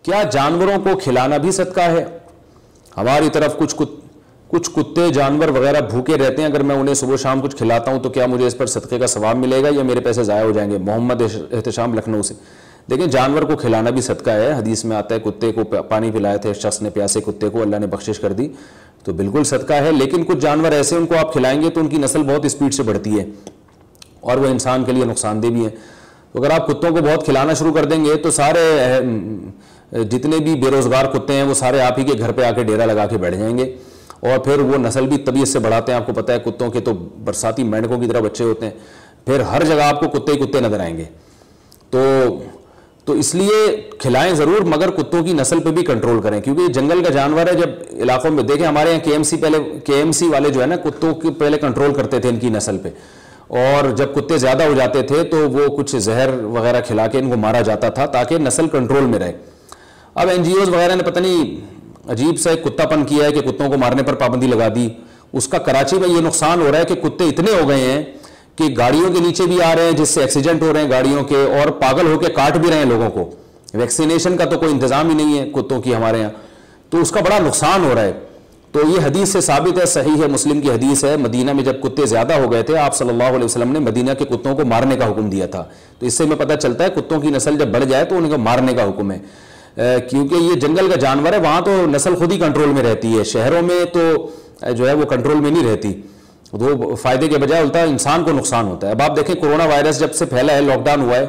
क्या जानवरों को खिलाना भी सदका है? हमारी तरफ कुछ कुत्ते जानवर वगैरह भूखे रहते हैं, अगर मैं उन्हें सुबह शाम कुछ खिलाता हूं तो क्या मुझे इस पर सदक़े का सवाब मिलेगा या मेरे पैसे ज़ाया हो जाएंगे? मोहम्मद एहतशाम लखनऊ से। देखिए, जानवर को खिलाना भी सदका है। हदीस में आता है कुत्ते को पानी पिलाए थे शख्स ने, प्यासे कुत्ते को, अल्लाह ने बख्शिश कर दी, तो बिल्कुल सदका है। लेकिन कुछ जानवर ऐसे उनको आप खिलाएंगे तो उनकी नस्ल बहुत स्पीड से बढ़ती है और वह इंसान के लिए नुकसानदेह भी है। तो अगर आप कुत्तों को बहुत खिलाना शुरू कर देंगे तो सारे जितने भी बेरोजगार कुत्ते हैं वो सारे आप ही के घर पे आके डेरा लगा के बैठ जाएंगे और फिर वो नस्ल भी तबीयत से बढ़ाते हैं। आपको पता है कुत्तों के तो बरसाती मेंढकों की तरह बच्चे होते हैं, फिर हर जगह आपको कुत्ते ही कुत्ते नजर आएंगे। तो इसलिए खिलाएं ज़रूर, मगर कुत्तों की नस्ल पे भी कंट्रोल करें, क्योंकि ये जंगल का जानवर है। जब इलाकों में देखें, हमारे यहाँ केएमसी वाले जो है ना, कुत्तों के पहले कंट्रोल करते थे इनकी नस्ल पे, और जब कुत्ते ज़्यादा हो जाते थे तो वो कुछ जहर वगैरह खिला के इनको मारा जाता था ताकि नस्ल कंट्रोल में रहे। अब NGOs वगैरह ने पता नहीं अजीब सा एक कुत्तापन किया है कि कुत्तों को मारने पर पाबंदी लगा दी। उसका कराची में ये नुकसान हो रहा है कि कुत्ते इतने हो गए हैं कि गाड़ियों के नीचे भी आ रहे हैं, जिससे एक्सीडेंट हो रहे हैं गाड़ियों के, और पागल होकर काट भी रहे हैं लोगों को। वैक्सीनेशन का तो कोई इंतजाम ही नहीं है कुत्तों की हमारे यहाँ, तो उसका बड़ा नुकसान हो रहा है। तो ये हदीस से साबित है, सही है, मुस्लिम की हदीस है, मदीना में जब कुत्ते ज्यादा हो गए थे, आप सल्लल्लाहु अलैहि वसल्लम ने मदीना के कुत्तों को मारने का हुक्म दिया था। तो इससे हमें पता चलता है कुत्तों की नस्ल जब बढ़ जाए तो उनको मारने का हुक्म है, क्योंकि ये जंगल का जानवर है, वहां तो नस्ल खुद ही कंट्रोल में रहती है। शहरों में तो जो है वो कंट्रोल में नहीं रहती, वो फायदे के बजाय उल्टा इंसान को नुकसान होता है। अब आप देखें, कोरोना वायरस जब से फैला है, लॉकडाउन हुआ है,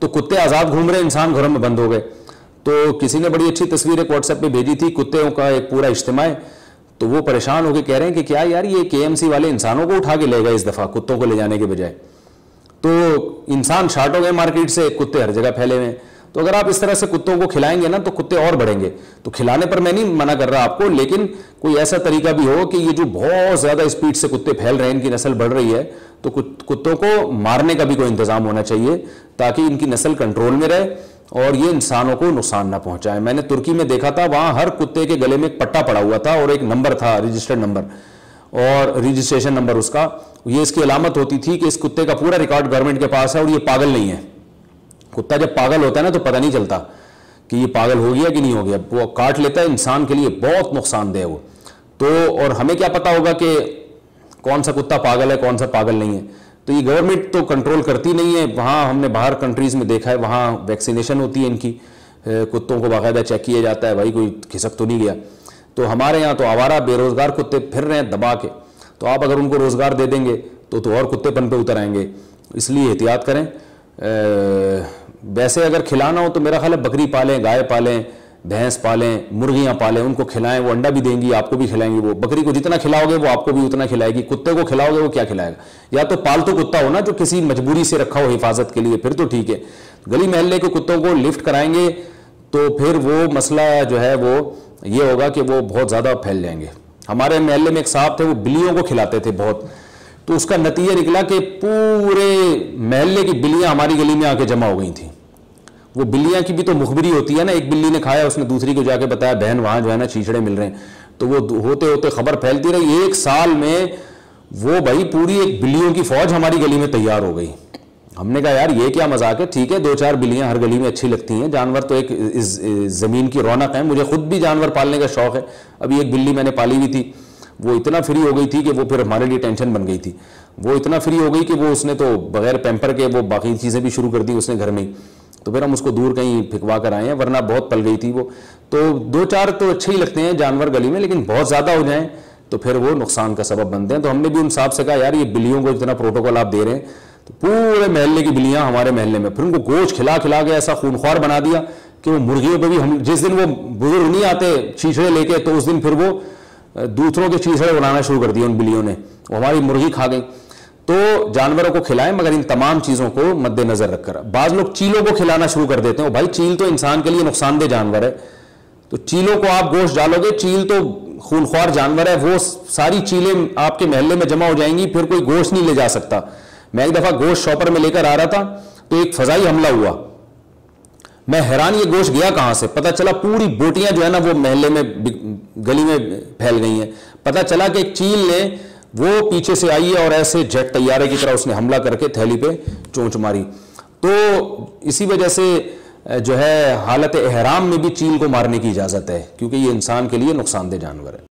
तो कुत्ते आज़ाद घूम रहे, इंसान घरों में बंद हो गए। तो किसी ने बड़ी अच्छी तस्वीर एक व्हाट्सएप पे भेजी थी, कुत्तों का एक पूरा इज्तिमा है, तो वो परेशान होकर कह रहे हैं कि क्या यार, ये KMC वाले इंसानों को उठा के ले गए इस दफ़ा, कुत्तों को ले जाने के बजाय। तो इंसान शार्ट हो गए मार्केट से, कुत्ते हर जगह फैले हुए हैं। तो अगर आप इस तरह से कुत्तों को खिलाएंगे ना तो कुत्ते और बढ़ेंगे। तो खिलाने पर मैं नहीं मना कर रहा आपको, लेकिन कोई ऐसा तरीका भी हो कि ये जो बहुत ज़्यादा स्पीड से कुत्ते फैल रहे हैं, इनकी नस्ल बढ़ रही है, तो कुत्तों को मारने का भी कोई इंतजाम होना चाहिए ताकि इनकी नस्ल कंट्रोल में रहे और ये इंसानों को नुकसान ना पहुंचाए। मैंने तुर्की में देखा था, वहां हर कुत्ते के गले में एक पट्टा पड़ा हुआ था और एक नंबर था, रजिस्टर्ड नंबर और रजिस्ट्रेशन नंबर उसका। ये इसकी अलामत होती थी कि इस कुत्ते का पूरा रिकॉर्ड गवर्नमेंट के पास है और ये पागल नहीं है। कुत्ता जब पागल होता है ना तो पता नहीं चलता कि ये पागल हो गया कि नहीं हो गया, वो काट लेता है, इंसान के लिए बहुत नुकसानदेह वो। तो और हमें क्या पता होगा कि कौन सा कुत्ता पागल है, कौन सा पागल नहीं है? तो ये गवर्नमेंट तो कंट्रोल करती नहीं है। वहाँ हमने बाहर कंट्रीज़ में देखा है, वहाँ वैक्सीनेशन होती है इनकी, कुत्तों को बाकायदा चेक किया जाता है, भाई कोई खिसक तो नहीं गया। तो हमारे यहाँ तो आवारा बेरोज़गार कुत्ते फिर रहे हैं दबा के, तो आप अगर उनको रोज़गार दे देंगे तो और कुत्तेपन पे उतर आएंगे। इसलिए एहतियात करें। वैसे अगर खिलाना हो तो मेरा ख्याल है बकरी पालें, गाय पालें, भैंस पालें, मुर्गियां पालें, उनको खिलाएं, वो अंडा भी देंगी, आपको भी खिलाएंगी। वो बकरी को जितना खिलाओगे वो आपको भी उतना खिलाएगी। कुत्ते को खिलाओगे वो क्या खिलाएगा? या तो पालतू कुत्ता हो ना, जो किसी मजबूरी से रखा हो हिफाजत के लिए, फिर तो ठीक है। गली मोहल्ले के कुत्तों को लिफ्ट कराएंगे तो फिर वो मसला जो है वो ये होगा कि वो बहुत ज़्यादा फैल जाएंगे। हमारे मोहल्ले में एक साहब थे, वो बिल्लियों को खिलाते थे बहुत, तो उसका नतीजा निकला कि पूरे मोहल्ले की बिल्लियां हमारी गली में आके जमा हो गई थी। वो बिल्लियां की भी तो मुखबिरी होती है ना, एक बिल्ली ने खाया, उसने दूसरी को जाके बताया, बहन वहां जो है ना चीचड़े मिल रहे हैं, तो वो होते होते खबर फैलती रही। 1 साल में वो भाई पूरी एक बिल्लियों की फौज हमारी गली में तैयार हो गई। हमने कहा यार ये क्या मजाक है, ठीक है 2-4 बिल्लियां हर गली में अच्छी लगती हैं, जानवर तो एक ज़मीन की रौनक है, मुझे खुद भी जानवर पालने का शौक है। अभी एक बिल्ली मैंने पाली हुई थी, वो इतना फ्री हो गई थी कि वो फिर हमारे लिए टेंशन बन गई थी। वो इतना फ्री हो गई कि वो उसने तो बगैर पैम्पर के वो बाकी चीज़ें भी शुरू कर दी उसने घर में ही, तो फिर हम उसको दूर कहीं फिकवा कर आए हैं, वरना बहुत पल गई थी वो। तो 2-4 तो अच्छे ही लगते हैं जानवर गली में, लेकिन बहुत ज़्यादा हो जाएं तो फिर वो नुकसान का सबब बनते हैं। तो हमने भी उन साहब से कहा यार ये बिल्लियों को इतना प्रोटोकॉल आप दे रहे हैं, तो पूरे मोहल्ले की बिल्लियाँ हमारे मोहल्ले में, फिर उनको गोश्त खिला खिला के ऐसा खूनख्वार बना दिया कि वो मुर्गियों पर भी, हम जिस दिन वो बुजुर्ग नहीं आते चीचड़े लेके, तो उस दिन फिर वो दूसरों के चीचड़े बनाना शुरू कर दिए उन बिल्लियों ने, वो हमारी मुर्गी खा गई। तो जानवरों को खिलाएं, मगर इन तमाम चीज़ों को मद्देनजर रखकर। बाज़ लोग चीलों को खिलाना शुरू कर देते हैं, भाई चील तो इंसान के लिए नुकसानदेह जानवर है, तो चीलों को आप गोश्त डालोगे, चील तो खूनख्वार जानवर है, वो सारी चीलें आपके मोहल्ले में जमा हो जाएंगी, फिर कोई गोश्त नहीं ले जा सकता। मैं एक दफ़ा गोश्त शॉपर में लेकर आ रहा था तो एक फजाई हमला हुआ, मैं हैरान ये गोश्त गया कहाँ से, पता चला पूरी बोटियां जो है ना वो मोहल्ले में गली में फैल गई हैं। पता चला कि एक चील ने वो पीछे से आई है और ऐसे जेट तैयारे की तरह उसने हमला करके थैली पे चोंच मारी। तो इसी वजह से जो है हालत एहराम में भी चील को मारने की इजाज़त है, क्योंकि ये इंसान के लिए नुकसानदेह जानवर है।